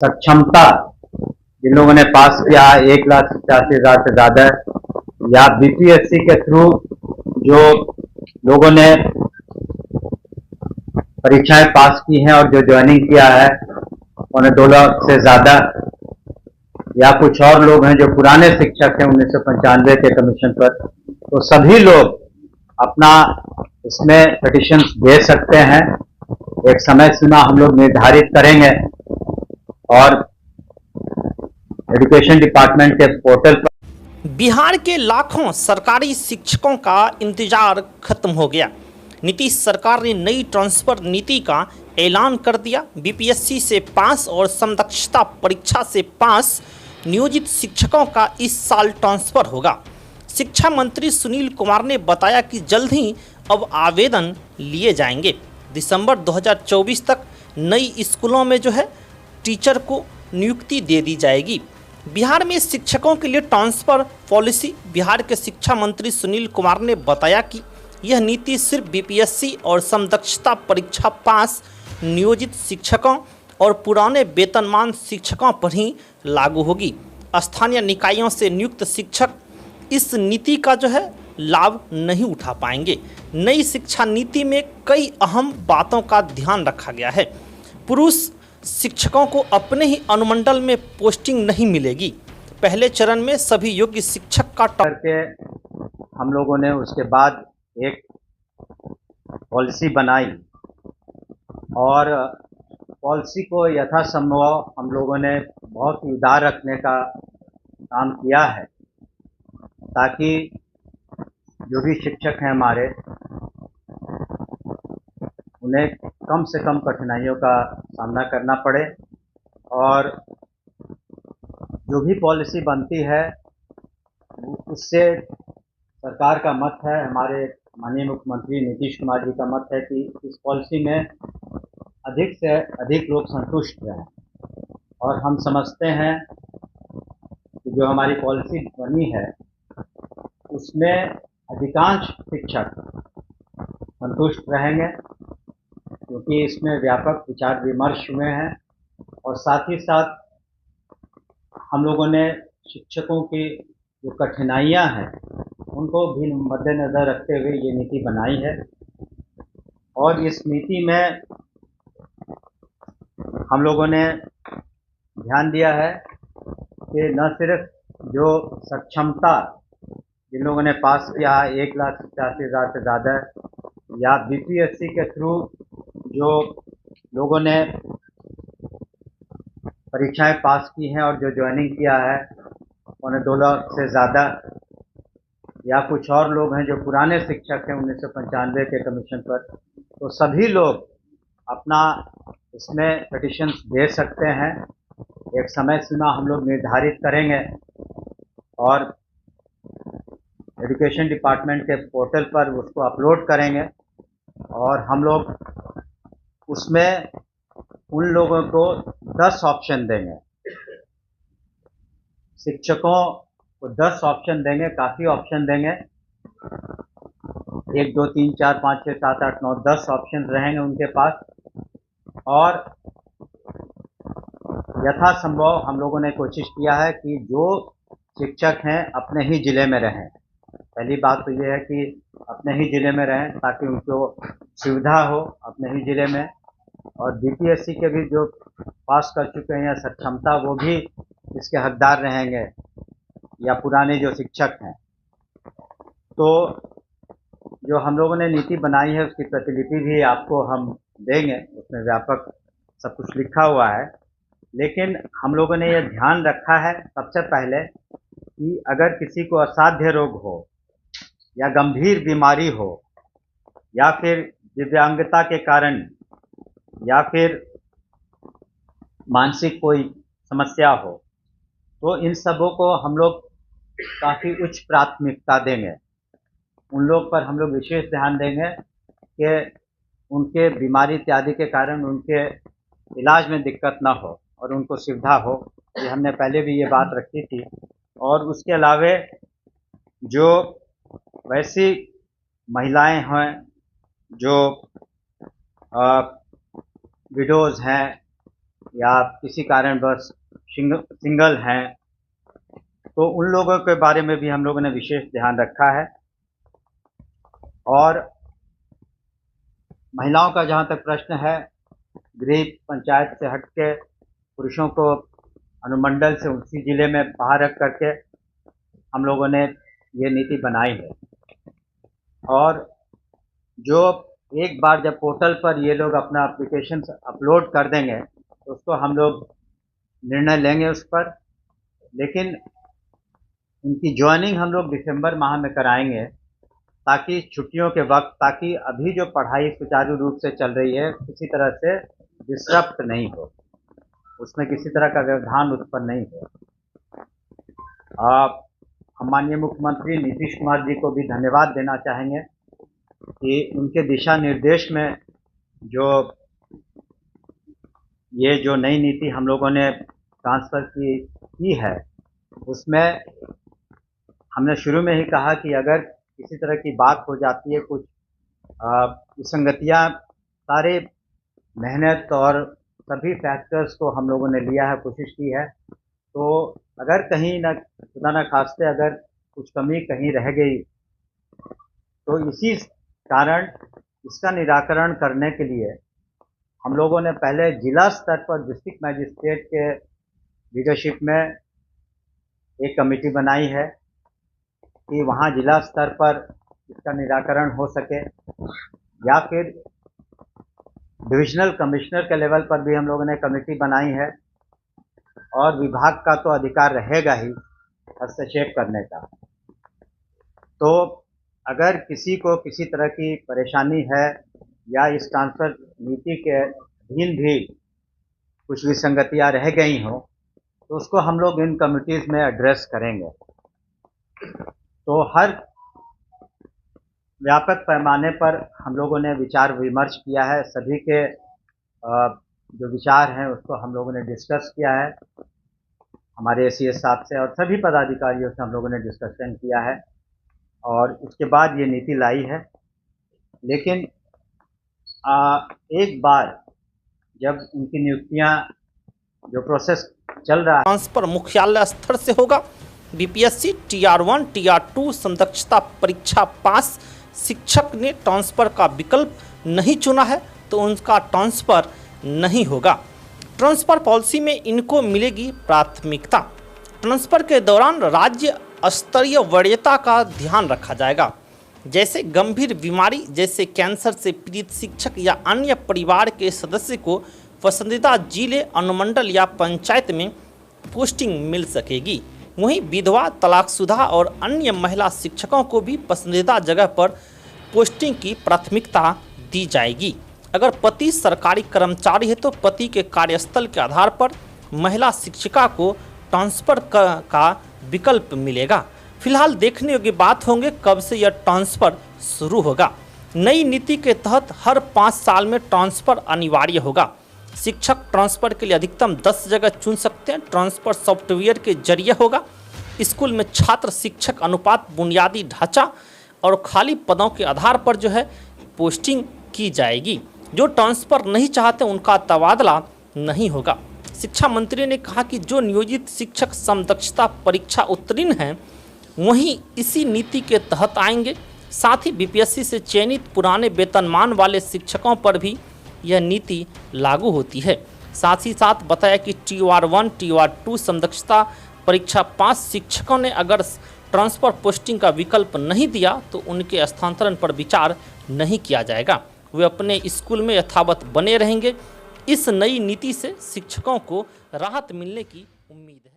सक्षमता जिन लोगों ने पास किया 1,87,000 से ज्यादा, या बीपीएससी के थ्रू जो लोगों ने परीक्षाएं पास की हैं और जो ज्वाइनिंग किया है उन्हें 2 लाख से ज्यादा, या कुछ और लोग हैं जो पुराने शिक्षक हैं 1995 के कमीशन पर, तो सभी लोग अपना इसमें पिटिशन दे सकते हैं। एक समय सीमा हम लोग निर्धारित करेंगे और एजुकेशन डिपार्टमेंट के पोर्टल पर। बिहार के लाखों सरकारी शिक्षकों का इंतजार खत्म हो गया। नीतीश सरकार ने नई ट्रांसफर नीति का ऐलान कर दिया। बीपीएससी से पास और समदक्षता परीक्षा से पास नियोजित शिक्षकों का इस साल ट्रांसफर होगा। शिक्षा मंत्री सुनील कुमार ने बताया कि जल्द ही अब आवेदन लिए जाएंगे। दिसंबर 2024 तक नई स्कूलों में टीचर को नियुक्ति दे दी जाएगी। बिहार में शिक्षकों के लिए ट्रांसफर पॉलिसी। बिहार के शिक्षा मंत्री सुनील कुमार ने बताया कि यह नीति सिर्फ बीपीएससी और समदक्षता परीक्षा पास नियोजित शिक्षकों और पुराने वेतनमान शिक्षकों पर ही लागू होगी। स्थानीय निकायों से नियुक्त शिक्षक इस नीति का लाभ नहीं उठा पाएंगे। नई शिक्षा नीति में कई अहम बातों का ध्यान रखा गया है। पुरुष शिक्षकों को अपने ही अनुमंडल में पोस्टिंग नहीं मिलेगी। पहले चरण में सभी योग्य शिक्षक का करके हम लोगों ने उसके बाद एक पॉलिसी बनाई और पॉलिसी को यथासंभव हम लोगों ने बहुत ही उदार रखने का काम किया है, ताकि जो भी शिक्षक हैं हमारे, उन्हें कम से कम कठिनाइयों का सामना करना पड़े। और जो भी पॉलिसी बनती है उससे सरकार का मत है, हमारे माननीय मुख्यमंत्री नीतीश कुमार जी का मत है कि इस पॉलिसी में अधिक से अधिक लोग संतुष्ट रहें। और हम समझते हैं कि जो हमारी पॉलिसी बनी है उसमें अधिकांश शिक्षक संतुष्ट रहेंगे, क्योंकि इसमें व्यापक विचार विमर्श हुए हैं। और साथ ही साथ हम लोगों ने शिक्षकों की जो कठिनाइयां हैं उनको भी मद्देनजर रखते हुए ये नीति बनाई है। और इस नीति में हम लोगों ने ध्यान दिया है कि न सिर्फ जो सक्षमता जिन लोगों ने पास किया 1,87,000 से ज़्यादा, या बीपीएससी के थ्रू जो लोगों ने परीक्षाएं पास की हैं और जो ज्वाइनिंग किया है उन्हें 2 लाख से ज़्यादा, या कुछ और लोग हैं जो पुराने शिक्षक हैं 1995 के कमीशन पर, तो सभी लोग अपना इसमें पिटिशन दे सकते हैं। एक समय सीमा हम लोग निर्धारित करेंगे और एजुकेशन डिपार्टमेंट के पोर्टल पर उसको अपलोड करेंगे। और हम लोग उसमें उन लोगों को 10 ऑप्शन देंगे, शिक्षकों को 10 ऑप्शन देंगे, काफ़ी ऑप्शन देंगे। 1, 2, 3, 4, 5, 6, 7, 8, 9, 10 ऑप्शन रहेंगे उनके पास। और यथासंभव हम लोगों ने कोशिश किया है कि जो शिक्षक हैं अपने ही ज़िले में रहें। पहली बात तो ये है कि अपने ही ज़िले में रहें ताकि उनको सुविधा हो अपने ही ज़िले में। और बीपीएससी के भी जो पास कर चुके हैं या सक्षमता, वो भी इसके हकदार रहेंगे, या पुराने जो शिक्षक हैं। तो जो हम लोगों ने नीति बनाई है उसकी प्रतिलिपि भी आपको हम देंगे, उसमें व्यापक सब कुछ लिखा हुआ है। लेकिन हम लोगों ने यह ध्यान रखा है सबसे पहले कि अगर किसी को असाध्य रोग हो या गंभीर बीमारी हो या फिर दिव्यांगता के कारण या फिर मानसिक कोई समस्या हो, तो इन सबों को हम लोग काफ़ी उच्च प्राथमिकता देंगे। उन लोग पर हम लोग विशेष ध्यान देंगे कि उनके बीमारी इत्यादि के कारण उनके इलाज में दिक्कत ना हो और उनको सुविधा हो। ये हमने पहले भी ये बात रखी थी। और उसके अलावे जो वैसी महिलाएं हैं जो विडोज़ हैं या किसी कारणवश सिंगल हैं, तो उन लोगों के बारे में भी हम लोगों ने विशेष ध्यान रखा है। और महिलाओं का जहाँ तक प्रश्न है, गृह पंचायत से हट के पुरुषों को अनुमंडल से उसी जिले में बाहर रख करके हम लोगों ने ये नीति बनाई है। और जो एक बार जब पोर्टल पर ये लोग अपना एप्लीकेशन अपलोड कर देंगे तो उसको हम लोग निर्णय लेंगे उस पर, लेकिन इनकी ज्वाइनिंग हम लोग दिसंबर माह में कराएंगे ताकि छुट्टियों के वक्त, ताकि अभी जो पढ़ाई सुचारू रूप से चल रही है किसी तरह से डिस्टर्ब नहीं हो, उसमें किसी तरह का व्यवधान उत्पन्न नहीं हो। हम माननीय मुख्यमंत्री नीतीश कुमार जी को भी धन्यवाद देना चाहेंगे कि उनके दिशा निर्देश में जो नई नीति हम लोगों ने ट्रांसफ़र की है, उसमें हमने शुरू में ही कहा कि अगर किसी तरह की बात हो जाती है, कुछ विसंगतियाँ, सारे मेहनत और सभी फैक्टर्स को हम लोगों ने लिया है, कोशिश की है, तो अगर कहीं न खुदा न खास्ते अगर कुछ कमी कहीं रह गई तो इसी कारण इसका निराकरण करने के लिए हम लोगों ने पहले जिला स्तर पर डिस्ट्रिक्ट मैजिस्ट्रेट के लीडरशिप में एक कमेटी बनाई है कि वहाँ जिला स्तर पर इसका निराकरण हो सके, या फिर डिविजनल कमिश्नर के लेवल पर भी हम लोगों ने कमेटी बनाई है। और विभाग का तो अधिकार रहेगा ही हस्तक्षेप करने का। तो अगर किसी को किसी तरह की परेशानी है या इस ट्रांसफ़र नीति के अधीन भी कुछ विसंगतियाँ रह गई हों, तो उसको हम लोग इन कमिटीज़ में एड्रेस करेंगे। तो हर व्यापक पैमाने पर हम लोगों ने विचार विमर्श किया है, सभी के जो विचार हैं उसको हम लोगों ने डिस्कस किया है, हमारे एसीएस साहब से और सभी पदाधिकारियों से हम लोगों ने डिस्कशन किया है, और उसके बाद ये नीति लाई है। लेकिन एक बार जब इनकी नियुक्तियां, जो प्रोसेस चल रहा है, ट्रांसफर मुख्यालय स्तर से होगा। बीपीएससी TR1 TR2 समदक्षता परीक्षा पास शिक्षक ने ट्रांसफर का विकल्प नहीं चुना है तो उनका ट्रांसफर नहीं होगा। ट्रांसफर पॉलिसी में इनको मिलेगी प्राथमिकता। ट्रांसफर के दौरान राज्य स्तरीय वरीयता का ध्यान रखा जाएगा, जैसे गंभीर बीमारी जैसे कैंसर से पीड़ित शिक्षक या अन्य परिवार के सदस्य को पसंदीदा जिले, अनुमंडल या पंचायत में पोस्टिंग मिल सकेगी। वहीं विधवा, तलाकशुदा और अन्य महिला शिक्षकों को भी पसंदीदा जगह पर पोस्टिंग की प्राथमिकता दी जाएगी। अगर पति सरकारी कर्मचारी है तो पति के कार्यस्थल के आधार पर महिला शिक्षिका को ट्रांसफ़र का विकल्प मिलेगा। फिलहाल देखने योग्य बात होंगे कब से यह ट्रांसफ़र शुरू होगा। नई नीति के तहत हर 5 साल में ट्रांसफ़र अनिवार्य होगा। शिक्षक ट्रांसफ़र के लिए अधिकतम 10 जगह चुन सकते हैं। ट्रांसफ़र सॉफ्टवेयर के जरिए होगा। स्कूल में छात्र शिक्षक अनुपात, बुनियादी ढांचा और खाली पदों के आधार पर जो है पोस्टिंग की जाएगी। जो ट्रांसफ़र नहीं चाहते उनका तबादला नहीं होगा। शिक्षा मंत्री ने कहा कि जो नियोजित शिक्षक समदक्षता परीक्षा उत्तीर्ण हैं वहीं इसी नीति के तहत आएंगे। साथ ही बीपीएससी से चयनित पुराने वेतनमान वाले शिक्षकों पर भी यह नीति लागू होती है। साथ ही साथ बताया कि TR1 TR2 समदक्षता परीक्षा पास शिक्षकों ने अगर ट्रांसफ़र पोस्टिंग का विकल्प नहीं दिया तो उनके स्थानांतरण पर विचार नहीं किया जाएगा। वे अपने स्कूल में यथावत बने रहेंगे। इस नई नीति से शिक्षकों को राहत मिलने की उम्मीद है।